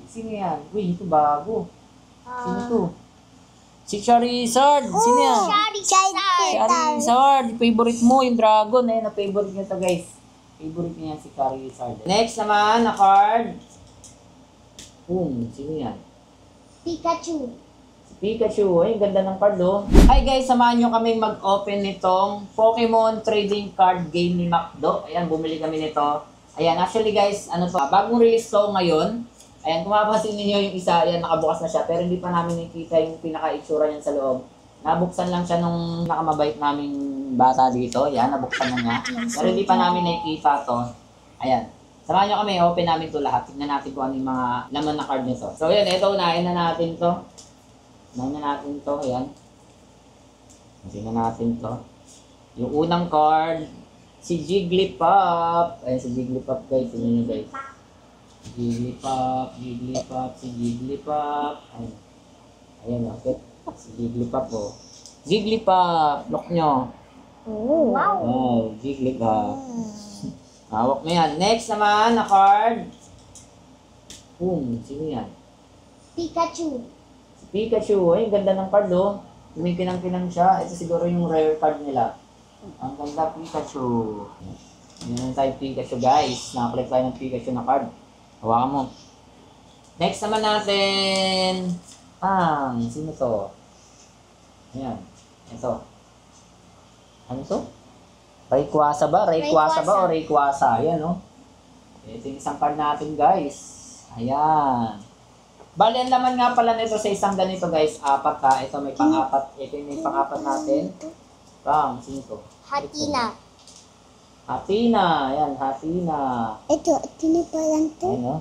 Sino yan? Uy, ito bago. Sino to? Si Charizard. Sino yan? Charizard. Favorite mo, yung dragon. Ayun, na-favorite niya to, guys. Favorite niya si Charizard. Next naman, na card. Sino yan? Pikachu. Si Pikachu. Ay, ganda ng card, oh. Hi, guys. Samahan nyo kaming mag-open nitong Pokemon Trading Card Game ni Macdo. Ayan, bumili kami nito. Ayan, actually, guys, ano to? Bagong release to ngayon. Ayan, kung mapapansin niyo yung isa, ayan, nakabukas na siya. Pero hindi pa namin nakikita yung pinaka-itsura niyan sa loob. Nabuksan lang siya nung nakamabait naming bata dito. Ayan, nabuksan na niya. Pero hindi pa namin nakikita to. Ayan. Samahan nyo kami, open namin to lahat. Tignan natin kung ano yung mga laman na card nito. So, ayan, ito, unahin na natin to. Unahin na natin to, ayan. Unahin na natin to. Yung unang card, si Jigglypuff. Ayan, si Jigglypuff, guys. Tignan nyo, guys. Jigglypuff, si Jigglypuff. Ayan. Ayan, okay. Si Jigglypuff, oh. Jigglypuff, look nyo. Oh, wow. Oh, Jigglypuff. Hawak mo yan. Next naman, na card. Sino yan? Pikachu. Si Pikachu. Ay, ganda ng card, oh. Kumikinang-kinang siya. Ito siguro yung rare card nila. Ang ganda, Pikachu. Yan tayo Pikachu, guys. Nakakulit tayo ng Pikachu na card. Hawakan mo. Next naman natin. Sino to? Ayan. Ito. Ano to? Rayquaza ba? Rayquaza ba o Rayquaza? Ayan, no? Ito yung isang card natin, guys. Ayan. Bali, ang laman nga pala nito sa isang ganito, guys. 4 ha. Ito may pang-4. Ito yung may pang-4 natin. Sino to? Hatina. Hatina. Ayan, Hatina. Ito na pa lang to. Ayan, no?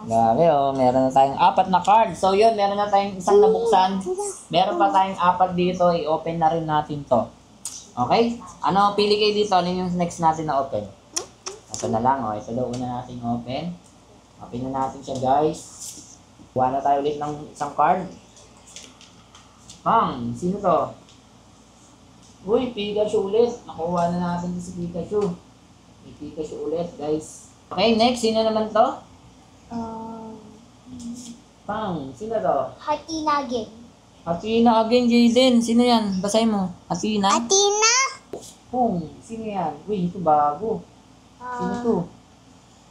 Grabe, oh. Meron na tayong 4 na card. So, yun. Meron na tayong isang nabuksan. Meron pa tayong 4 dito. I-open na rin natin to. Okay? Ano, pili kayo dito. Ano yung next natin na open? Ito na lang, oh. Ito daw una natin open. Open na natin siya, guys. Kuha na tayo ulit ng isang card. Sino to? Uy, Pikachu ulit. Nakuha na natin si Pikachu. May Pikachu ulit, guys. Okay, next. Sino naman to? Sino to? Hatina again. Hatina again, Jaden. Sino yan? Basahin mo. Hatina? Hatina? Sino yan? Uy, ito bago. Sino to?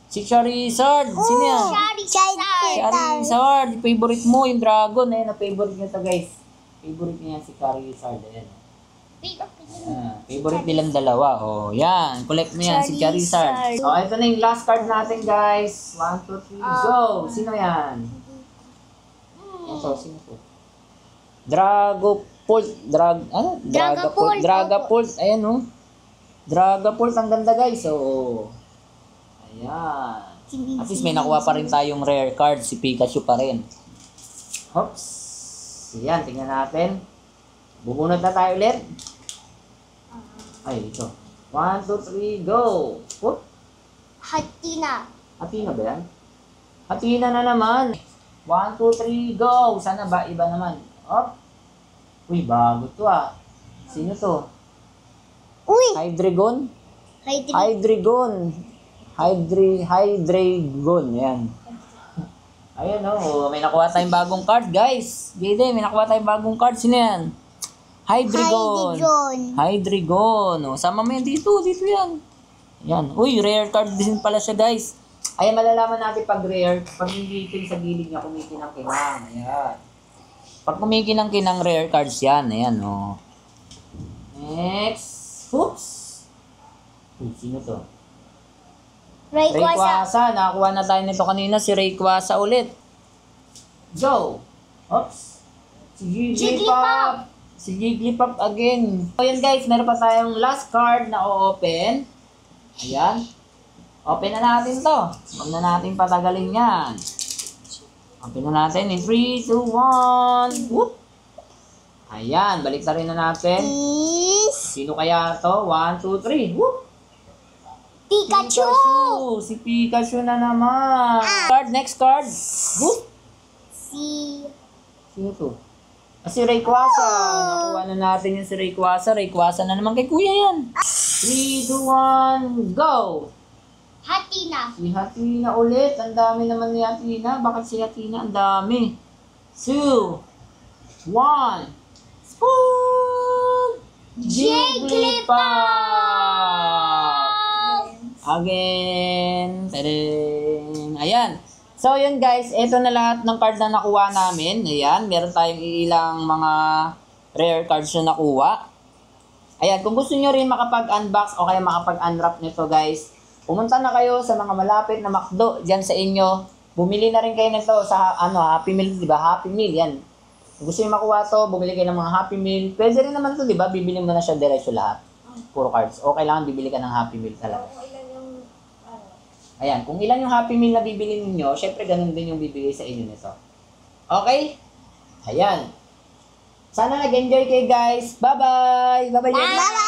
Si Charizard. Sino yan? Charizard. Favorite mo, yung dragon. Ayan, na-favorite niya to, guys. Favorite niya si Charizard. Ayan. Favorite nilang dalawa. Oh, yan. Collect mo yan, si Charizard. So, ito na yung last card natin, guys. 1, 2, 3, go! Sino yan? Ito, sino to? Dragapult. Dragapult. Ayan, oh. Dragapult. Ang ganda, guys. So, ayan. At least may nakuha pa rin tayong rare card. Si Pikachu pa rin. Oops. Ayan, tingnan natin. Bubunot na tayo ulit. Ay, ito. 1, 2, 3, go! Hatina. Hatina ba yan? Hatina na naman. 1, 2, 3, go! Sana ba? Iba naman. Uy, bago to ah. Sino to? Uy! Hydreigon? Hydreigon. Ayan. Ayan, oh. May nakuha tayong bagong card, guys. Jayden, may nakuha tayong bagong card. Sino yan? Hydreigon. Oh, sama mo yan dito. Dito yan. Yan. Uy, rare card din pala siya, guys. Ayan, malalaman natin pag rare. Pag hindi sa gilid niya, kumikinang-kinang. Ayan. Pag kumikinang-kinang rare cards yan. Ayan, oh. Next. Oops. Uy, sino to? Rayquaza. Nakakuha na tayo nito kanina. Si Rayquaza ulit. Go. Oops. Si Jigglypuff. Si Jigglypuff again. So yan, guys, meron pa tayong last card na o-open. Ayan. Open na natin to. Huwag na natin patagalin yan. Open na natin in 3, 2, 1. Whoop. Ayan, balik na rin na natin. Sino kaya to? 1, 2, 3. Whoop. Pikachu! Si Pikachu na naman. Next card. Whoop. Sino to? Si Rayquaza. Nakuha na natin yung si Rayquaza. Rayquaza na naman kay kuya yan. 3, 2, 1, go! Hatina. Si Hatina ulit. Ang dami naman ni Hatina. Bakit si Hatina? Ang dami. 2, 1. Spoon! Jigglypuff! Again. Tadang. Ayan. So, yun guys. Ito na lahat ng card na nakuha namin. Ayan. Meron tayong ilang mga rare cards na nakuha. Ayan. Kung gusto nyo rin makapag-unbox o kaya makapag-unwrap nito guys, pumunta na kayo sa mga malapit na McDo dyan sa inyo. Bumili na rin kayo nito sa Happy Meal, di ba? Happy Meal, yan. Kung gusto nyo makuha to, bumili kayo ng mga Happy Meal. Pwede rin naman to, di ba? Bibili mo na siya diretso lahat. Puro cards. O kailangan bibili ka ng Happy Meal talaga. Ayan, kung ilan yung Happy Meal na bibili ninyo, syempre ganun din yung bibigay sa inyo nito. Okay? Ayan. Sana nag-enjoy kayo guys. Bye-bye! Bye-bye! Bye-bye!